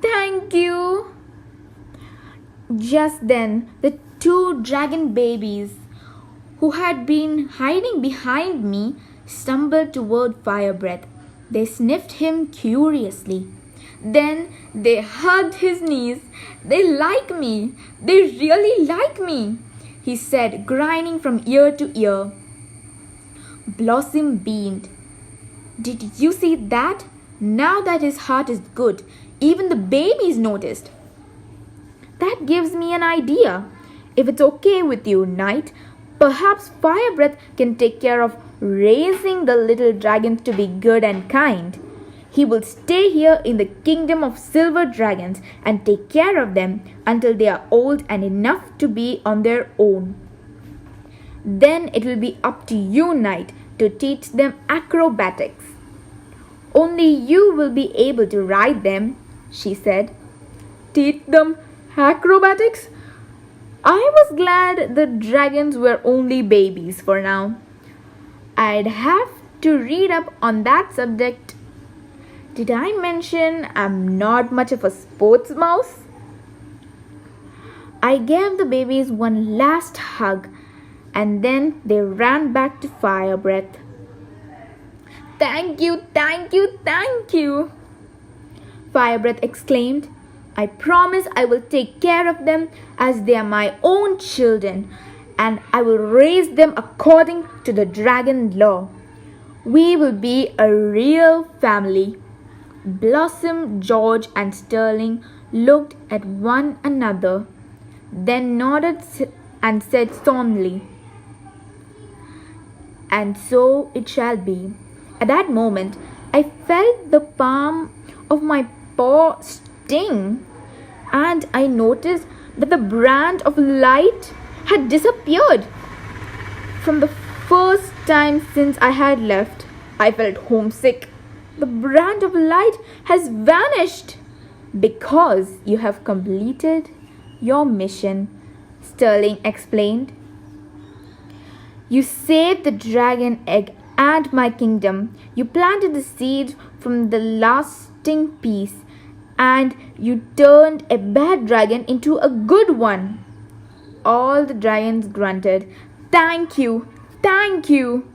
Thank you. Just then, the two dragon babies, who had been hiding behind me, stumbled toward Firebreath. They sniffed him curiously. Then they hugged his knees. They like me. They really like me, he said, grinning from ear to ear. Blossom beamed. Did you see that? Now that his heart is good, even the babies noticed. That gives me an idea. If it's okay with you, Knight, perhaps Firebreath can take care of raising the little dragons to be good and kind. He will stay here in the kingdom of silver dragons and take care of them until they are old and enough to be on their own. Then it will be up to you, Knight, to teach them acrobatics. Only you will be able to ride them, she said. Teach them acrobatics? I was glad the dragons were only babies for now. I'd have to read up on that subject. Did I mention I'm not much of a sports mouse? I gave the babies one last hug and then they ran back to Firebreath. Thank you, thank you, thank you, Firebreath exclaimed. I promise I will take care of them as they are my own children, and I will raise them according to the dragon law. We will be a real family. Blossom, George, and Sterling looked at one another, then nodded and said solemnly, And so it shall be. At that moment, I felt the palm of my paw sting, and I noticed that the brand of light had disappeared. From the first time since I had left, I felt homesick. The brand of light has vanished. Because you have completed your mission, Sterling explained. You saved the dragon egg and my kingdom. You planted the seed from the lasting peace, and you turned a bad dragon into a good one. All the dragons grunted, Thank you, thank you.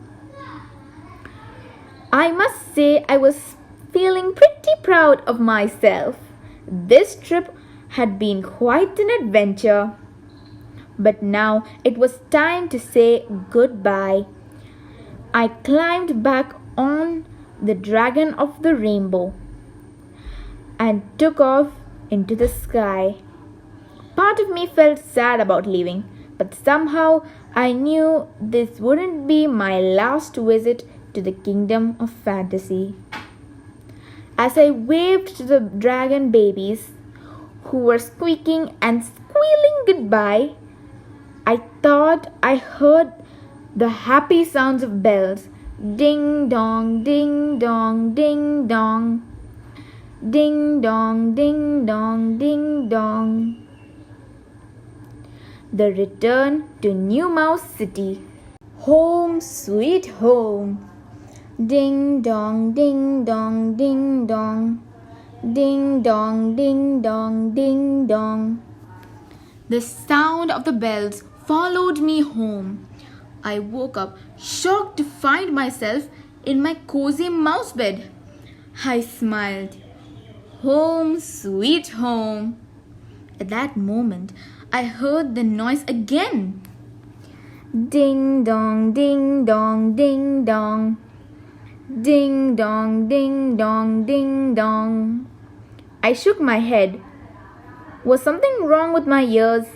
I must say I was feeling pretty proud of myself. This trip had been quite an adventure. But now it was time to say goodbye. I climbed back on the dragon of the rainbow and took off into the sky. Part of me felt sad about leaving, but somehow I knew this wouldn't be my last visit to the kingdom of fantasy. As I waved to the dragon babies, who were squeaking and squealing goodbye, I thought I heard the happy sounds of bells. Ding dong, ding dong, ding dong. Ding dong, ding dong, ding dong. The return to New Mouse City. Home sweet home. Ding dong, ding dong, ding dong. Ding dong, ding dong, ding dong. The sound of the bells followed me home. I woke up shocked to find myself in my cozy mouse bed. I smiled. Home, sweet home. At that moment, I heard the noise again. Ding dong, ding dong, ding dong. Ding dong, ding dong, ding dong. I shook my head. Was something wrong with my ears?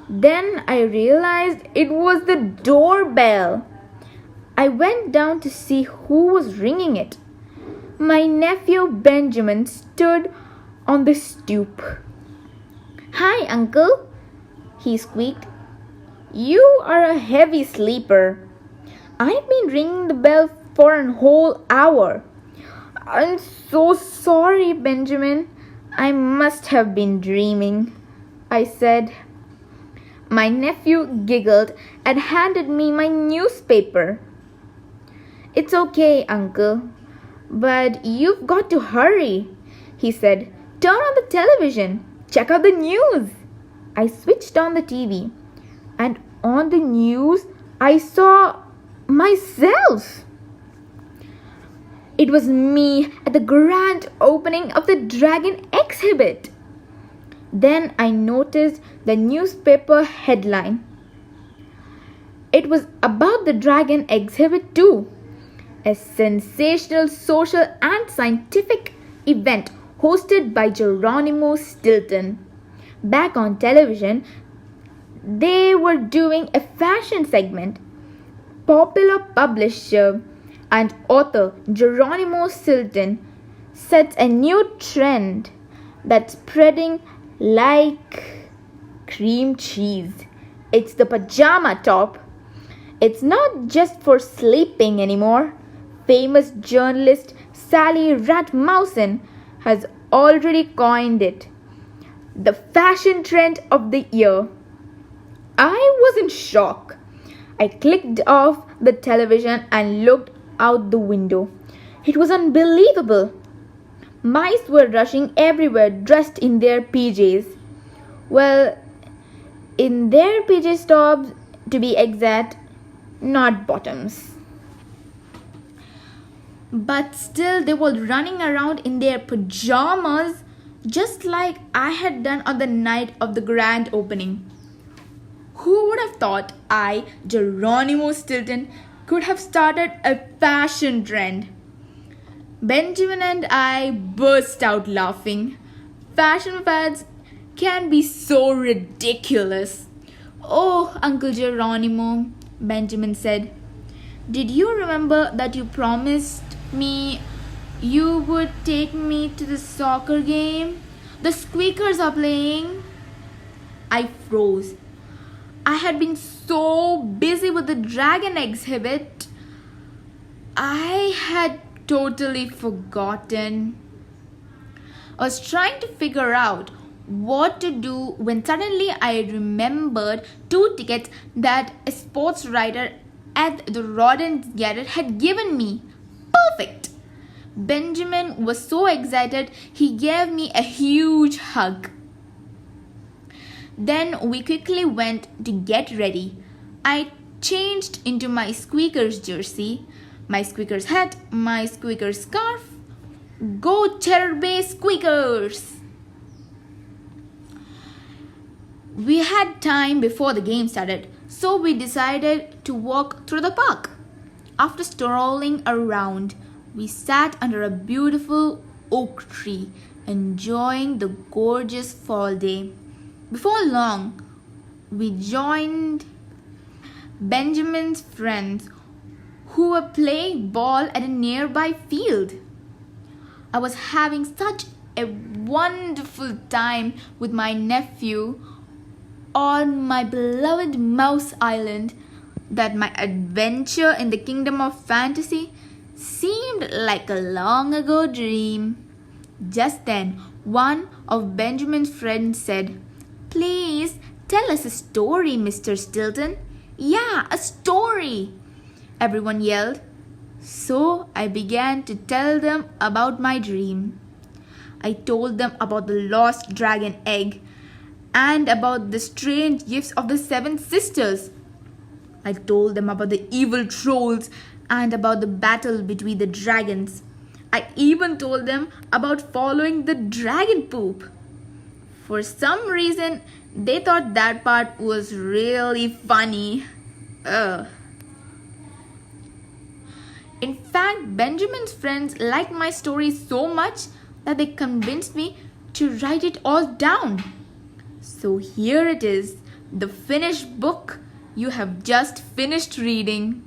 Then I realized it was the doorbell. I went down to see who was ringing it. My nephew Benjamin stood on the stoop. Hi, Uncle, he squeaked. You are a heavy sleeper. I've been ringing the bell for a whole hour. I'm so sorry, Benjamin. I must have been dreaming, I said. My nephew giggled and handed me my newspaper. It's okay, Uncle, but you've got to hurry, he said. Turn on the television. Check out the news. I switched on the TV, and on the news, I saw myself. It was me at the grand opening of the dragon exhibit. Then I noticed the newspaper headline. It was about the dragon exhibit too. A sensational social and scientific event hosted by Geronimo Stilton. Back on television, they were doing a fashion segment. Popular publisher and author Geronimo Stilton sets a new trend that's spreading like cream cheese. It's the pajama top. It's not just for sleeping anymore. Famous journalist Sally Ratmousen has already coined it the fashion trend of the year. I was in shock. I clicked off the television and looked out the window. It was unbelievable. Mice were rushing everywhere dressed in their PJs. Well, in their PJ tops, to be exact, not bottoms. But still, they were running around in their pajamas, just like I had done on the night of the grand opening. Who would have thought I, Geronimo Stilton, could have started a fashion trend? Benjamin and I burst out laughing. Fashion fads can be so ridiculous. Oh, Uncle Geronimo, Benjamin said, did you remember that you promised me you would take me to the soccer game? The Squeakers are playing. I froze. I had been so busy with the dragon exhibit. I had totally forgotten. I was trying to figure out what to do when suddenly I remembered 2 tickets that a sports writer at the Rodent Garret had given me. Perfect! Benjamin was so excited he gave me a huge hug. Then we quickly went to get ready. I changed into my Squeakers jersey, my Squeakers hat, my Squeakers scarf. Go Terbe Squeakers! We had time before the game started, so we decided to walk through the park. After strolling around, we sat under a beautiful oak tree, enjoying the gorgeous fall day. Before long, we joined Benjamin's friends who were playing ball at a nearby field. I was having such a wonderful time with my nephew on my beloved Mouse Island that my adventure in the kingdom of fantasy seemed like a long ago dream. Just then, one of Benjamin's friends said, "Please tell us a story, Mr. Stilton." "Yeah, a story," everyone yelled. So I began to tell them about my dream. I told them about the lost dragon egg and about the strange gifts of the 7 sisters. I told them about the evil trolls and about the battle between the dragons. I even told them about following the dragon poop. For some reason, they thought that part was really funny. In fact, Benjamin's friends liked my story so much that they convinced me to write it all down. So here it is, the finished book you have just finished reading.